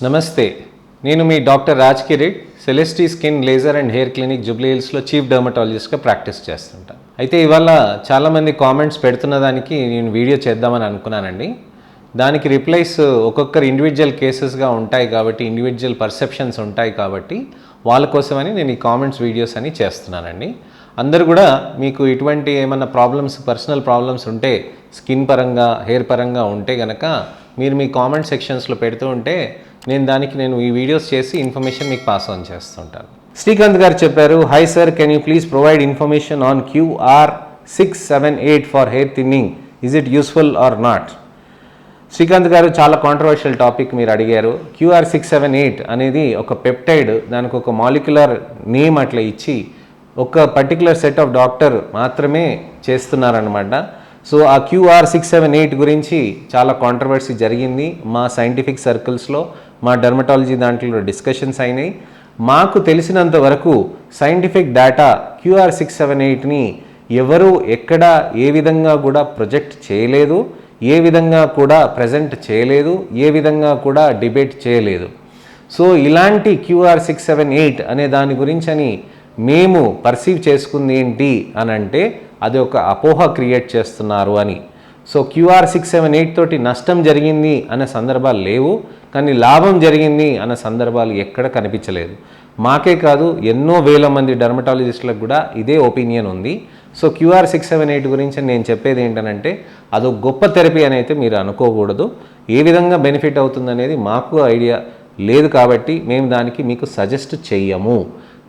నమస్తే, నేను మీ doctor Raj Kireet, Celestee skin laser and hair clinic Jubilee హిల్స్లో చీఫ్ డర్మటాలజిస్ట్గా ప్రాక్టీస్ చేస్తుంటాను. అయితే ఇవాళ చాలామంది కామెంట్స్ పెడుతున్న దానికి నేను వీడియో చేద్దామని అనుకున్నానండి. దానికి రిప్లైస్ ఒక్కొక్కరు ఇండివిజువల్ కేసెస్గా ఉంటాయి కాబట్టి, ఇండివిజువల్ పర్సెప్షన్స్ ఉంటాయి కాబట్టి వాళ్ళ కోసమని నేను ఈ కామెంట్స్ వీడియోస్ అని చేస్తున్నానండి. అందరూ కూడా మీకు ఇటువంటి ఏమన్నా ప్రాబ్లమ్స్, పర్సనల్ ప్రాబ్లమ్స్ ఉంటే స్కిన్ పరంగా, హెయిర్ పరంగా ఉంటే కనుక మీరు మీ కామెంట్ సెక్షన్స్లో పెడుతూ ఉంటే నేను ఈ వీడియోస్ చేసి ఇన్ఫర్మేషన్ మీకు పాస్ ఆన్ చేస్తుంటాను. శ్రీకాంత్ గారు చెప్పారు, high sir, can you please provide information on QR678 for hair thinning, is it useful or not? Srikanth గారు, చాలా కాంట్రవర్షియల్ టాపిక్ మీరు అడిగారు. QR678 అనేది ఒక పెప్టైడ్, దానికి ఒక మాలిక్యులర్ నేమ్ అట్లా ఇచ్చి ఒక పర్టికులర్ సెట్ ఆఫ్ డాక్టర్ మాత్రమే చేస్తున్నారనమాట. సో ఆ QR678 గురించి చాలా కాంట్రవర్సీ జరిగింది మా సైంటిఫిక్ సర్కిల్స్లో, మా డర్మటాలజీ దాంట్లో డిస్కషన్స్ అయినాయి. మాకు తెలిసినంత వరకు సైంటిఫిక్ డేటా QR678ని ఎవరు ఎక్కడ ఏ విధంగా కూడా ప్రొజెక్ట్ చేయలేదు, ఏ విధంగా కూడా ప్రజెంట్ చేయలేదు, ఏ విధంగా కూడా డిబేట్ చేయలేదు. సో ఇలాంటి QR678 అనే దాని గురించి అని మేము పర్సీవ్ చేసుకుంది ఏంటి అని అంటే అది ఒక అపోహ క్రియేట్ చేస్తున్నారు అని. సో QR678 తోటి నష్టం జరిగింది అనే సందర్భాలు లేవు, కానీ లాభం జరిగింది అనే సందర్భాలు ఎక్కడ కనిపించలేదు. మాకే కాదు, ఎన్నో వేల మంది డర్మటాలజిస్టులకు కూడా ఇదే ఒపీనియన్ ఉంది. సో QR678 గురించి నేను చెప్పేది ఏంటనంటే అదో గొప్ప థెరపీ అని అయితే మీరు అనుకోకూడదు. ఏ విధంగా బెనిఫిట్ అవుతుందనేది మాకు ఐడియా లేదు కాబట్టి మేము దానికి మీకు సజెస్ట్ చెయ్యము.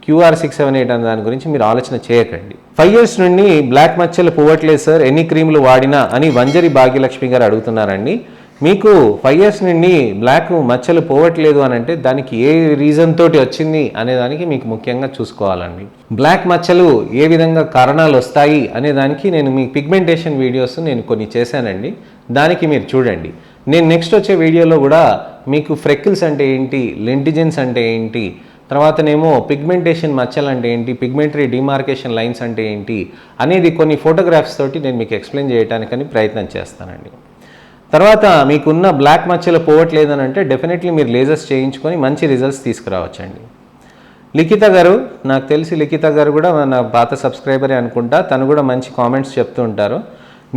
QR678 అనే దాని గురించి మీరు ఆలోచన చేయకండి. 5 years నుండి బ్లాక్ మచ్చలు పోవట్లేదు సార్, ఎన్ని క్రీములు వాడినా అని వంజరి భాగ్యలక్ష్మి గారు అడుగుతున్నారండి. మీకు 5 years నుండి బ్లాక్ మచ్చలు పోవట్లేదు అని అంటే దానికి ఏ రీజన్ తోటి వచ్చింది అనే దానికి మీకు ముఖ్యంగా చూసుకోవాలండి. బ్లాక్ మచ్చలు ఏ విధంగా కారణాలు వస్తాయి అనే దానికి నేను మీ పిగ్మెంటేషన్ వీడియోస్ నేను కొన్ని చేశానండి, దానికి మీరు చూడండి. నేను నెక్స్ట్ వచ్చే వీడియోలో కూడా మీకు ఫ్రెకిల్స్ అంటే ఏంటి, లెంటిజెన్స్ అంటే ఏంటి, తర్వాతనేమో పిగ్మెంటేషన్ మచ్చలు అంటే ఏంటి, పిగ్మెంటరీ డిమార్కేషన్ లైన్స్ అంటే ఏంటి అనేది కొన్ని ఫోటోగ్రాఫ్స్ తోటి నేను మీకు ఎక్స్ప్లెయిన్ చేయడానికని ప్రయత్నం చేస్తానండి. తర్వాత మీకున్న బ్లాక్ మచ్చలు పోవట్లేదని అంటే డెఫినెట్లీ మీరు లేజర్స్ చేయించుకొని మంచి రిజల్ట్స్ తీసుకురావచ్చండి. లిఖిత గారు, నాకు తెలిసి లిఖిత గారు కూడా నా పాత సబ్స్క్రైబరే అనుకుంటా, తను కూడా మంచి కామెంట్స్ చెప్తూ ఉంటారు.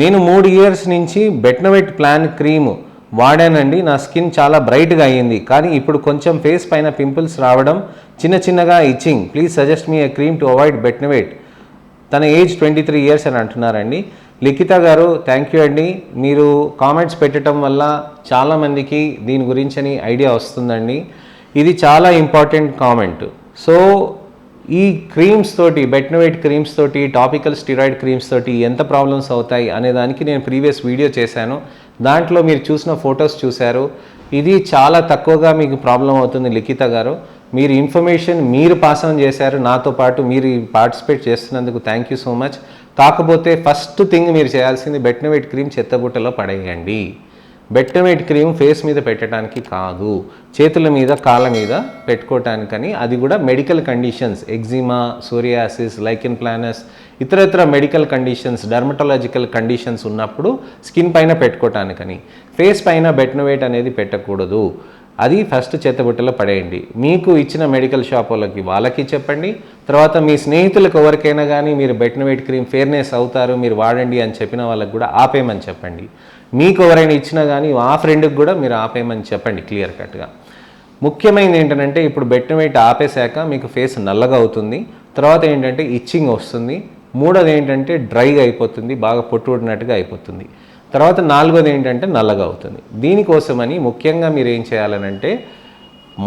నేను 3 years నుంచి బెట్నోవేట్ ప్లాన్ క్రీమ్ వాడానండి, నా స్కిన్ చాలా బ్రైట్గా అయ్యింది, కానీ ఇప్పుడు కొంచెం ఫేస్ పైన పింపుల్స్ రావడం, చిన్నగా itching, please suggest me A cream to avoid Betnovate. తన ఏజ్ 23 years అని అంటున్నారండి. లిఖిత గారు, థ్యాంక్ యూ అండి. మీరు కామెంట్స్ పెట్టడం వల్ల చాలామందికి దీని గురించి ఐడియా వస్తుందండి. ఇది చాలా ఇంపార్టెంట్ కామెంట్. సో ఈ క్రీమ్స్ తోటి, బెట్నోవేట్ క్రీమ్స్ తోటి, టాపికల్ స్టిరాయిడ్ క్రీమ్స్ తోటి ఎంత ప్రాబ్లమ్స్ అవుతాయి అనే దానికి నేను ప్రీవియస్ వీడియో చేశాను. దాంట్లో మీరు చూసిన ఫొటోస్ చూశారు. ఇది చాలా తక్కువగా మీకు ప్రాబ్లం అవుతుంది లిఖిత గారు. మీరు ఇన్ఫర్మేషన్ మీరు పాస్ ఆన్ చేశారు, నాతో పాటు మీరు పార్టిసిపేట్ చేస్తున్నందుకు థ్యాంక్ యూ సో మచ్. కాకపోతే ఫస్ట్ థింగ్ మీరు చేయాల్సింది బెట్నోవేట్ క్రీమ్ చెత్తబుట్టలో పడేయండి. బెట్నోవేట్ క్రీమ్ ఫేస్ మీద పెట్టడానికి కాదు, చేతుల మీద, కాళ్ళ మీద పెట్టుకోవటానికని. అది కూడా medical conditions, eczema, psoriasis, lichen planus, ఇతరత్ర మెడికల్ కండిషన్స్, డర్మటాలజికల్ కండిషన్స్ ఉన్నప్పుడు స్కిన్ పైన పెట్టుకోవటానికని. ఫేస్ పైన బెట్నోవేట్ అనేది పెట్టకూడదు. అది ఫస్ట్ చెత్తబుట్టలో పడేయండి. మీకు ఇచ్చిన మెడికల్ షాప్ వాళ్ళకి చెప్పండి. తర్వాత మీ స్నేహితులకు ఎవరికైనా కానీ మీరు బెట్నోవేట్ క్రీమ్ ఫేర్నెస్ అవుతారు, మీరు వాడండి అని చెప్పిన వాళ్ళకి కూడా ఆపేయమని చెప్పండి. మీకు ఎవరైనా ఇచ్చినా కానీ ఆ ఫ్రెండ్కి కూడా మీరు ఆపేయమని చెప్పండి క్లియర్ కట్గా. ముఖ్యమైనది ఏంటంటే ఇప్పుడు బెట్నోవేట్ ఆపేశాక మీకు ఫేస్ నల్లగా అవుతుంది, తర్వాత ఏంటంటే ఇచ్చింగ్ వస్తుంది, మూడోది ఏంటంటే డ్రైగా అయిపోతుంది, బాగా పొట్టు ఊడినట్టుగా అయిపోతుంది, తర్వాత నాలుగోది ఏంటంటే నల్లగా అవుతుంది. దీనికోసమని ముఖ్యంగా మీరు ఏం చేయాలనంటే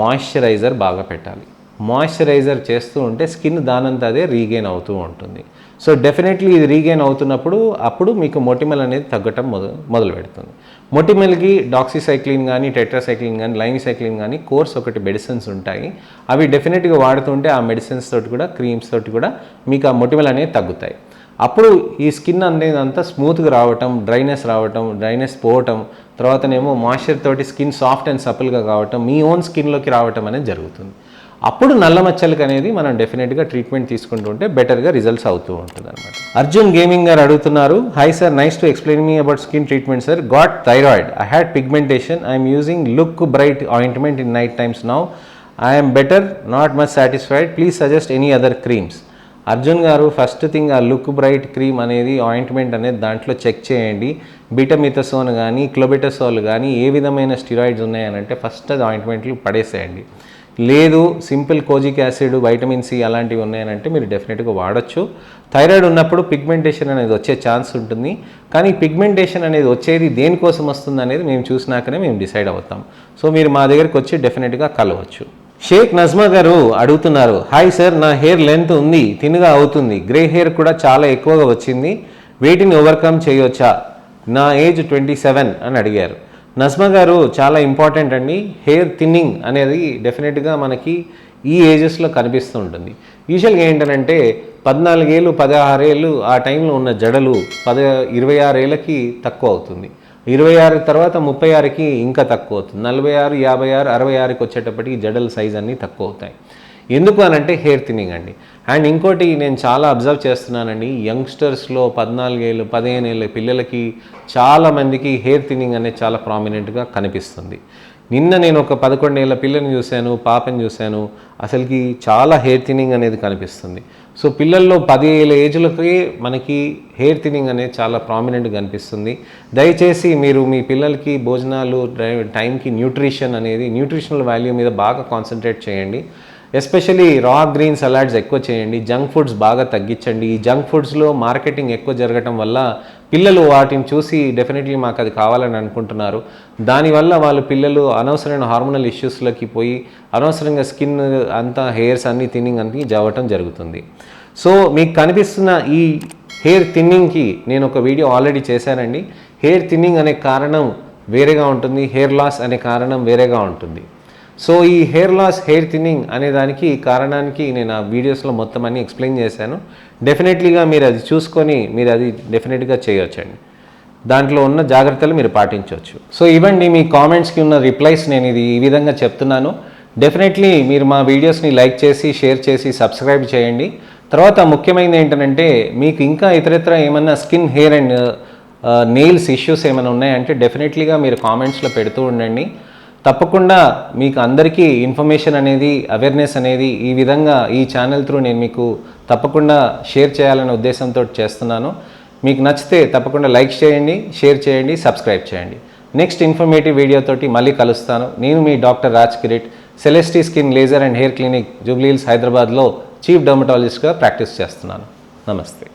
మాయిశ్చరైజర్ బాగా పెట్టాలి. మాయిశ్చరైజర్ చేస్తూ ఉంటే స్కిన్ దానంతా అదే రీగెయిన్ అవుతూ ఉంటుంది. సో డెఫినెట్లీ ఇది రీగెయిన్ అవుతున్నప్పుడు అప్పుడు మీకు మొటిమల్ అనేది తగ్గటం మొదలు పెడుతుంది. మొటిమల్కి డాక్సిసైక్లిన్ కానీ, టెట్రాసైక్లిన్ కానీ, లైమిసైక్లిన్ కానీ కోర్స్ ఒకటి మెడిసిన్స్ ఉంటాయి. అవి డెఫినెట్గా వాడుతుంటే ఆ మెడిసిన్స్ తోటి కూడా, క్రీమ్స్ తోటి కూడా మీకు ఆ మొటిమల్ అనేవి తగ్గుతాయి. అప్పుడు ఈ స్కిన్ అనేది అంతా స్మూత్గా రావటం, డ్రైనెస్ పోవటం, తర్వాతనేమో మాయిశ్చర్ తోటి స్కిన్ సాఫ్ట్ అండ్ సపుల్గా కావటం, మీ ఓన్ స్కిన్లోకి రావటం అనేది జరుగుతుంది. అప్పుడు నల్ల మచ్చలకి అనేది మనం డెఫినెట్గా ట్రీట్మెంట్ తీసుకుంటూ ఉంటే బెటర్గా రిజల్ట్స్ అవుతూ ఉంటుంది అనమాట. అర్జున్ గేమింగ్ గారు అడుగుతున్నారు, hi sir, nice to explain me about skin treatment sir. Got thyroid, I had pigmentation, I'm using look bright ointment in night times now. I'm better, not much satisfied, please suggest any other creams. Arjun గారు, first thing ఆ look bright cream అనేది ointment అనేది దాంట్లో check చేయండి. బీటామిథసోన్ కానీ క్లోబెటసోల్ కానీ ఏ విధమైన steroids ఉన్నాయనంటే first అది ఆయింట్మెంట్లు పడేసేయండి. లేదు simple kojic acid, vitamin C అలాంటివి ఉన్నాయనంటే మీరు డెఫినెట్గా వాడచ్చు. థైరాయిడ్ ఉన్నప్పుడు పిగ్మెంటేషన్ అనేది వచ్చే ఛాన్స్ ఉంటుంది. కానీ పిగ్మెంటేషన్ అనేది వచ్చేది దేనికోసం వస్తుంది అనేది మేము చూసినాకనే మేము డిసైడ్ అవుతాం. సో మీరు మా దగ్గరికి వచ్చి డెఫినెట్గా కలవచ్చు. షేక్ నజ్మా గారు అడుగుతున్నారు, హాయ్ సార్, నా హెయిర్ లెంత్ ఉంది, థిన్గా అవుతుంది, గ్రే హెయిర్ కూడా చాలా ఎక్కువగా వచ్చింది, వీటిని ఓవర్కమ్ చేయొచ్చా, నా ఏజ్ 27 అని అడిగారు. నజ్మా గారు, చాలా ఇంపార్టెంట్ అండి. హెయిర్ థిన్నింగ్ అనేది డెఫినెట్గా మనకి ఈ ఏజెస్లో కనిపిస్తూ ఉంటుంది. యూజువల్గా ఏంటంటే 14 ఏళ్ళు 16 ఏళ్ళు ఆ టైంలో ఉన్న జడలు 26 ఏళ్ళకి తక్కువ అవుతుంది. 26 తర్వాత 36కి ఇంకా తక్కువ అవుతుంది. 46, 56, 66కి వచ్చేటప్పటికి జడల సైజ్ అన్నీ తక్కువ అవుతాయి. ఎందుకు అనంటే హెయిర్ థిన్నింగ్ అండి. అండ్ ఇంకోటి నేను చాలా అబ్జర్వ్ చేస్తున్నానండి, యంగ్స్టర్స్లో 14 ఏళ్ళు 15 ఏళ్ళ పిల్లలకి చాలామందికి హెయిర్ థిన్నింగ్ అనేది చాలా ప్రామినెంట్గా కనిపిస్తుంది. నిన్న నేను ఒక 11 ఏళ్ళ పిల్లని చూశాను, పాపని చూశాను, అసలుకి చాలా హెయిర్ థిన్నింగ్ అనేది కనిపిస్తుంది. సో పిల్లల్లో 10 ఏళ్ళ ఏజ్లకి మనకి హెయిర్ థిన్నింగ్ అనేది చాలా ప్రామినెంట్గా కనిపిస్తుంది. దయచేసి మీరు మీ పిల్లలకి భోజనాలు టైంకి న్యూట్రిషనల్ వాల్యూ మీద బాగా కాన్సన్ట్రేట్ చేయండి. ఎస్పెషలీ రా గ్రీన్ సలాడ్స్ ఎక్కువ చేయండి. జంక్ ఫుడ్స్ బాగా తగ్గించండి. ఈ జంక్ ఫుడ్స్లో మార్కెటింగ్ ఎక్కువ జరగటం వల్ల పిల్లలు వాటిని చూసి డెఫినెట్లీ మాకు అది కావాలని అనుకుంటున్నారు. దానివల్ల పిల్లలు అనవసరమైన హార్మోనల్ ఇష్యూస్లోకి పోయి అనవసరంగా స్కిన్ అంతా హెయిర్స్ అన్నీ థిన్నింగ్ అన్నీ జరగటం జరుగుతుంది. సో మీకు కనిపిస్తున్న ఈ హెయిర్ థిన్నింగ్కి నేను ఒక వీడియో ఆల్రెడీ చేశానండి. హెయిర్ థిన్నింగ్ అనే కారణం వేరేగా ఉంటుంది, హెయిర్ లాస్ అనే కారణం వేరేగా ఉంటుంది. సో ఈ హెయిర్ లాస్, హెయిర్ థిన్నింగ్ అనే దానికి కారణానికి నేను ఆ వీడియోస్లో మొత్తం అన్నీ ఎక్స్ప్లెయిన్ చేశాను. డెఫినెట్లీగా మీరు అది చూసుకొని మీరు అది డెఫినెట్గా చేయొచ్చండి. దాంట్లో ఉన్న జాగ్రత్తలు మీరు పాటించవచ్చు. సో ఇవ్వండి మీ కామెంట్స్కి ఉన్న రిప్లైస్, నేను ఇది ఈ విధంగా చెప్తున్నాను. డెఫినెట్లీ మీరు మా వీడియోస్ని లైక్ చేసి, షేర్ చేసి, సబ్స్క్రైబ్ చేయండి. తర్వాత ముఖ్యమైనది ఏంటంటే మీకు ఇంకా ఇతరత్ర ఏమన్నా skin, hair and nails issues ఏమైనా ఉన్నాయంటే డెఫినెట్లీగా మీరు కామెంట్స్లో పెడుతూ ఉండండి. తప్పకుండా మీకు అందరికీ ఇన్ఫర్మేషన్ అనేది, అవేర్నెస్ అనేది ఈ విధంగా ఈ ఛానల్ త్రూ నేను మీకు తప్పకుండా షేర్ చేయాలనే ఉద్దేశంతో చేస్తున్నాను. మీకు నచ్చితే తప్పకుండా లైక్ చేయండి, షేర్ చేయండి, సబ్స్క్రైబ్ చేయండి. నెక్స్ట్ ఇన్ఫర్మేటివ్ వీడియోతోటి మళ్ళీ కలుస్తాను. నేను మీ doctor Raj Kireet, Celestee skin laser and hair clinic, Jubilee Hills, హైదరాబాద్లో చీఫ్ డర్మటాలజిస్ట్గా ప్రాక్టీస్ చేస్తున్నాను. నమస్తే.